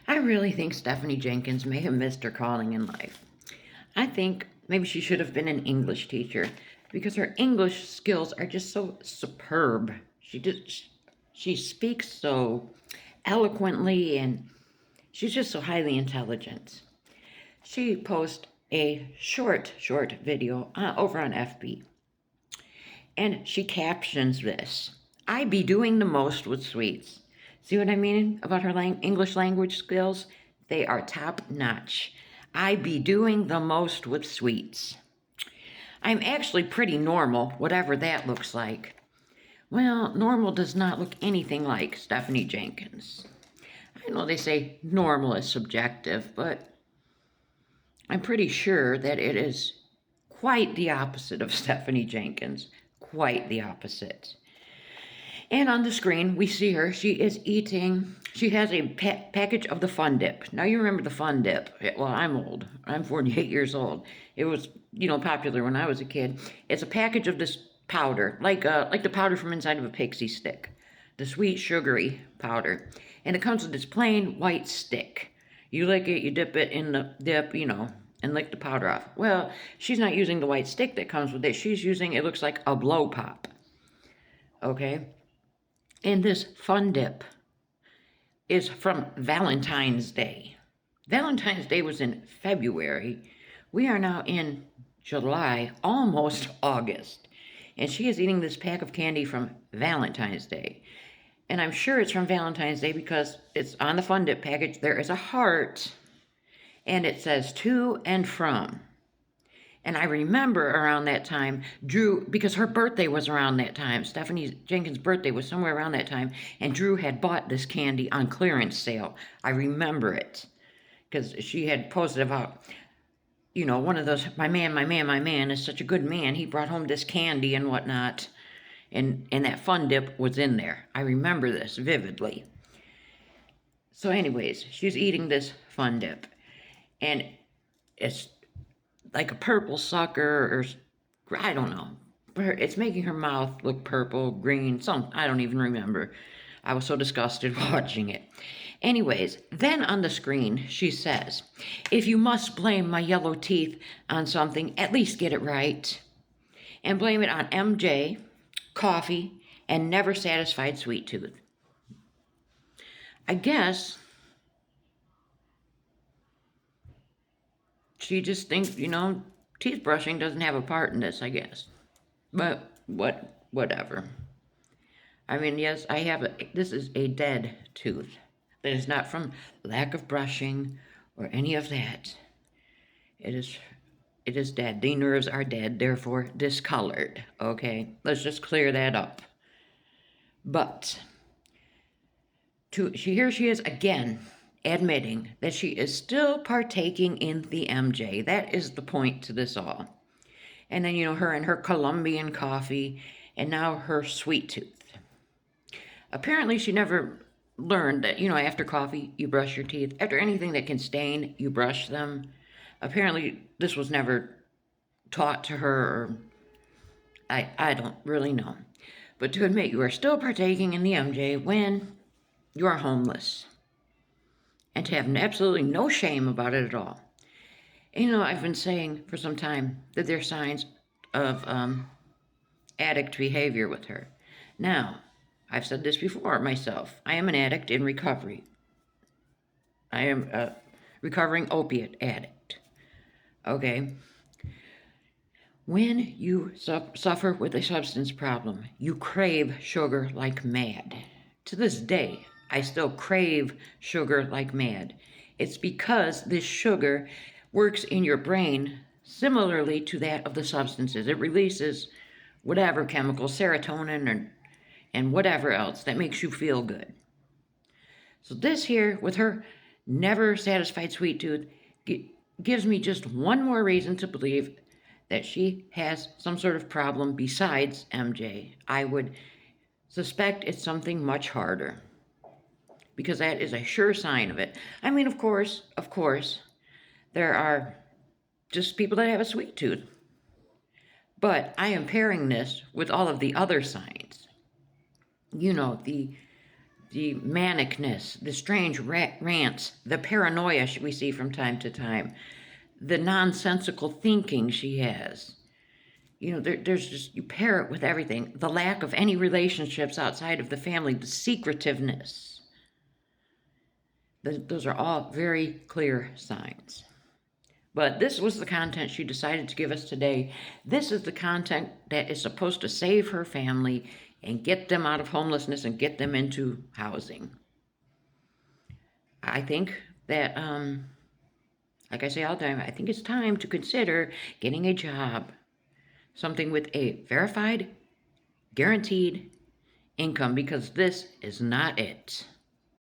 I really think Stephanie Jenkins may have missed her calling in life. I think maybe she should have been an English teacher because her English skills are just so superb. She speaks so eloquently and she's just so highly intelligent. She posts a short video over on FB and she captions this: I be doing the most with sweets. See what I mean about her English language skills? They are top notch. I be doing the most with sweets. I'm actually pretty normal, whatever that looks like. Well, normal does not look anything like Stephanie Jenkins. I know they say normal is subjective, but I'm pretty sure that it is quite the opposite of Stephanie Jenkins. Quite the opposite. And on the screen, we see her. She is eating. She has a package of the Fun Dip. Now, you remember the Fun Dip. Well, I'm old. I'm 48 years old. It was, popular when I was a kid. It's a package of this powder, like the powder from inside of a pixie stick. The sweet, sugary powder. And it comes with this plain white stick. You lick it, you dip it in the dip, and lick the powder off. Well, she's not using the white stick that comes with it. She's using, it looks like a blow pop. Okay? And this Fun Dip is from Valentine's Day. Valentine's Day was in February. We are now in July, almost August. And she is eating this pack of candy from Valentine's Day. And I'm sure it's from Valentine's Day because it's on the Fun Dip package. There is a heart, and it says to and from. And I remember around that time, Drew, because her birthday was around that time. Stephanie Jenkins' birthday was somewhere around that time. And Drew had bought this candy on clearance sale. I remember it. Because she had posted about, one of those, my man is such a good man. He brought home this candy and whatnot. And that Fun Dip was in there. I remember this vividly. So anyways, she's eating this Fun Dip. And it's like a purple sucker, or I don't know. It's making her mouth look purple, green, I don't even remember. I was so disgusted watching it. Anyways, then on the screen, she says, if you must blame my yellow teeth on something, at least get it right. And blame it on MJ, coffee, and never satisfied sweet tooth. I guess she just thinks, teeth brushing doesn't have a part in this, I guess. But whatever. I mean, yes, this is a dead tooth. That is not from lack of brushing or any of that. It is dead. The nerves are dead, therefore discolored. Okay, let's just clear that up. But here she is again, admitting that she is still partaking in the MJ. That is the point to this all. And then, her and her Colombian coffee, and now her sweet tooth. Apparently, she never learned that, after coffee, you brush your teeth. After anything that can stain, you brush them. Apparently, this was never taught to her, or I don't really know. But to admit you are still partaking in the MJ when you are homeless. And to have absolutely no shame about it at all. And, I've been saying for some time that there are signs of addict behavior with her. Now, I've said this before myself. I am an addict in recovery. I am a recovering opiate addict. Okay? When you suffer with a substance problem, you crave sugar like mad. To this day, I still crave sugar like mad. It's because this sugar works in your brain similarly to that of the substances. It releases whatever chemical, serotonin and whatever else that makes you feel good. So this here, with her never satisfied sweet tooth, gives me just one more reason to believe that she has some sort of problem besides MJ. I would suspect it's something much harder, because that is a sure sign of it. I mean, of course, there are just people that have a sweet tooth. But I am pairing this with all of the other signs. The the manicness, the strange rants, the paranoia we see from time to time, the nonsensical thinking she has. You know, there's just, you pair it with everything. The lack of any relationships outside of the family, the secretiveness. Those are all very clear signs. But this was the content she decided to give us today. This is the content that is supposed to save her family and get them out of homelessness and get them into housing. I think that, like I say all the time, I think it's time to consider getting a job. Something with a verified, guaranteed income, because this is not it.